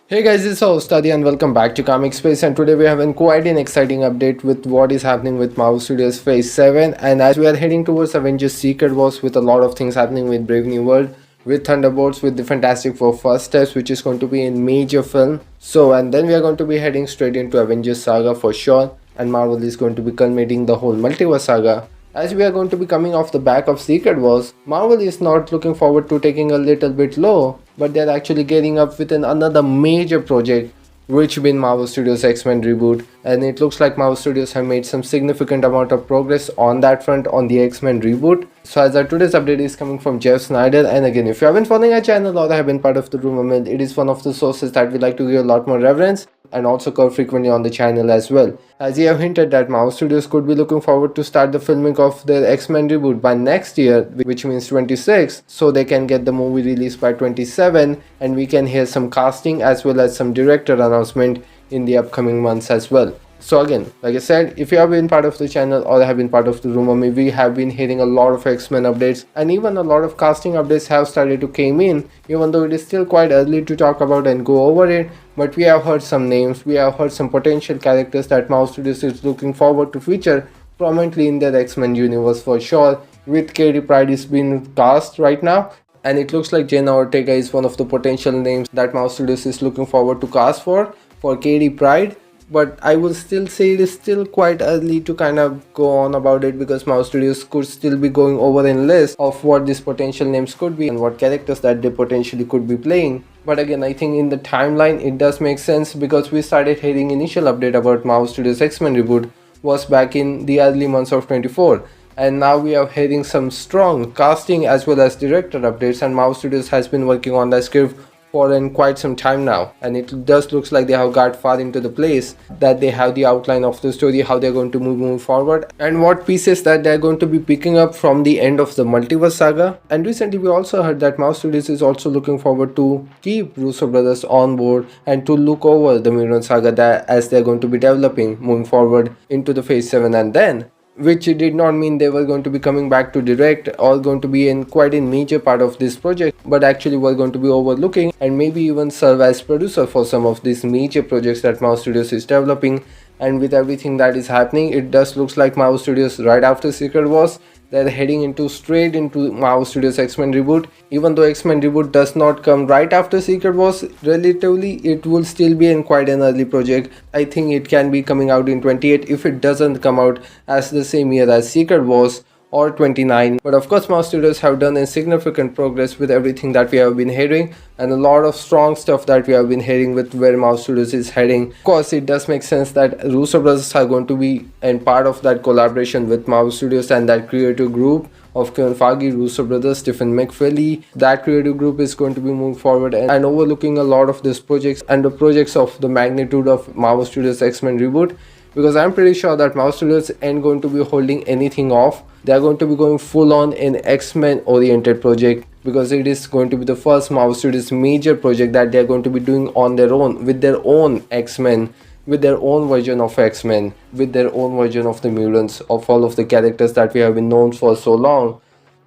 Hey guys, it's host Adi and welcome back to Comic Space, and today we have quite an exciting update with what is happening with Marvel Studios Phase 7, and as we are heading towards Avengers Secret Wars with a lot of things happening with Brave New World, with Thunderbolts, with the Fantastic Four First Steps, which is going to be a major film. So and then we are going to be heading straight into Avengers Saga for sure, and Marvel is going to be culminating the whole multiverse saga. As we are going to be coming off the back of Secret Wars, Marvel is not looking forward to taking a little bit low, but they're actually getting up with another major project, which been Marvel Studios X-Men Reboot, and it looks like Marvel Studios have made some significant amount of progress on that front on the X-Men Reboot. So as our today's update is coming from Jeff Snyder, and again, if you haven't following our channel or have been part of the rumor mill, it is one of the sources that we like to give a lot more reverence and also cover frequently on the channel as well. As he have hinted that Marvel Studios could be looking forward to start the filming of their X-Men reboot by next year, which means 26, so they can get the movie released by 27, and we can hear some casting as well as some director announcement in the upcoming months as well. So again, like I said, if you have been part of the channel or have been part of the rumor mill, we have been hearing a lot of X-Men updates, and even a lot of casting updates have started to came in, even though it is still quite early to talk about and go over it. But we have heard some names, we have heard some potential characters that Marvel Studios is looking forward to feature prominently in their X-Men universe for sure, with Katie Pryde is being cast right now. And it looks like Jenna Ortega is one of the potential names that Marvel Studios is looking forward to cast for Katie Pryde. But I will still say it is still quite early to kind of go on about it, because Marvel Studios could still be going over a list of what these potential names could be and what characters that they potentially could be playing. But again, I think in the timeline it does make sense, because we started hearing initial update about Marvel Studios X-Men Reboot was back in the early months of 24. And now we are hearing some strong casting as well as director updates, and Marvel Studios has been working on that script for quite some time now, and it does looks like they have got far into the place that they have the outline of the story, how they're going to move forward, and what pieces that they're going to be picking up from the end of the multiverse saga. And recently we also heard that Marvel Studios is also looking forward to keep Russo brothers on board and to look over the Mutant saga that as they're going to be developing moving forward into the phase 7, and then which did not mean they were going to be coming back to direct or going to be in quite a major part of this project, but actually were going to be overlooking and maybe even serve as producer for some of these major projects that Marvel Studios is developing. And with everything that is happening, it does looks like Marvel Studios right after Secret Wars, they're heading straight into Marvel Studios X-Men Reboot. Even though X-Men Reboot does not come right after Secret Wars, relatively it will still be in quite an early project. I think it can be coming out in 28 if it doesn't come out as the same year as Secret Wars, or 29. But of course Marvel Studios have done a significant progress with everything that we have been hearing, and a lot of strong stuff that we have been hearing with where Marvel Studios is heading. Of course it does make sense that Russo brothers are going to be and part of that collaboration with Marvel Studios and that creative group of Kevin Feige, Russo brothers, Stephen McFeely. That creative group is going to be moving forward and overlooking a lot of these projects and the projects of the magnitude of Marvel Studios X-Men Reboot, because I'm pretty sure that Marvel Studios ain't going to be holding anything off. They are going to be going full on in X-Men oriented project, because it is going to be the first Marvel Studios major project that they are going to be doing on their own, with their own X-Men, with their own version of X-Men, with their own version of the mutants, of all of the characters that we have been known for so long.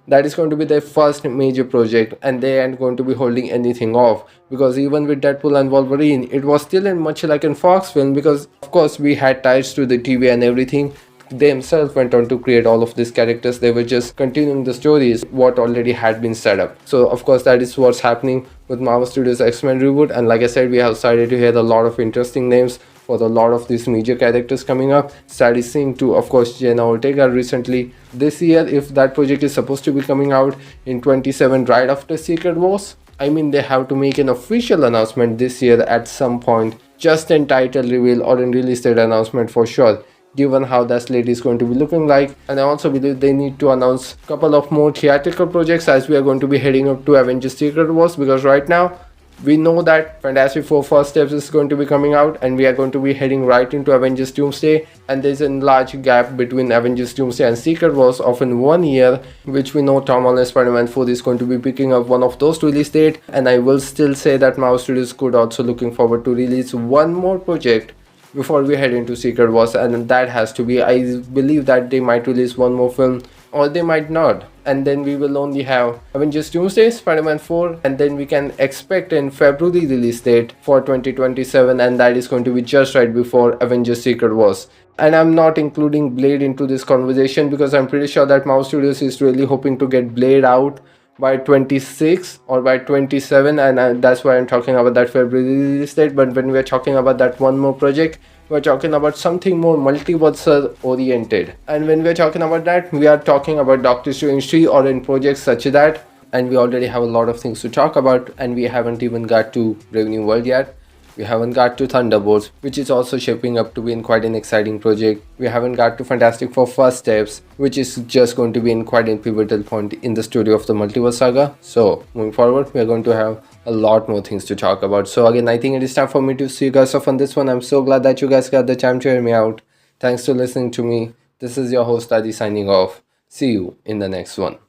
That is going to be their first major project, and they aren't going to be holding anything off, because even with Deadpool and Wolverine, it was still in much like in Fox film, because of course we had ties to the TV and everything. They themselves went on to create all of these characters. They were just continuing the stories what already had been set up. So of course that is what's happening with Marvel Studios X-Men Reboot, and like I said, we have started to hear a lot of interesting names for a lot of these major characters coming up. Started seeing to, of course, Jenna Ortega recently this year, if that project is supposed to be coming out in 27 right after Secret Wars. I mean, they have to make an official announcement this year at some point, just in title reveal or in release date announcement for sure, given how that slate is going to be looking like. And I also believe they need to announce a couple of more theatrical projects as we are going to be heading up to Avengers Secret Wars, because right now we know that Fantastic Four First Steps is going to be coming out, and we are going to be heading right into Avengers Doomsday, and there's a large gap between Avengers Doomsday and Secret Wars of in 1 year, which we know Tom Holland's Spider-Man 4 is going to be picking up one of those release date. And I will still say that Marvel Studios could also looking forward to release one more project before we head into Secret Wars, and that has to be, I believe that they might release one more film or they might not. and then we will only have Avengers Doomsday, Spider-Man 4, and then we can expect in February release date for 2027, and that is going to be just right before Avengers Secret Wars. And I'm not including Blade into this conversation because I'm pretty sure that Mouse Studios is really hoping to get Blade out by 26 or by 27, and that's why I'm talking about that February release date. But when we're talking about that one more project, we're talking about something more multiverse oriented, and when we're talking about that, we are talking about Doctor Strange 3 or in projects such as that. And we already have a lot of things to talk about, and we haven't even got to Brave New World yet. We haven't got to Thunderbolts, which is also shaping up to be in quite an exciting project. We haven't got to Fantastic Four First Steps, which is just going to be in quite a pivotal point in the story of the Multiverse Saga. So moving forward, we are going to have a lot more things to talk about. So again, I think it is time for me to see you guys off on this one. I'm so glad that you guys got the time to hear me out. Thanks for listening to me. This is your host Adi signing off. See you in the next one.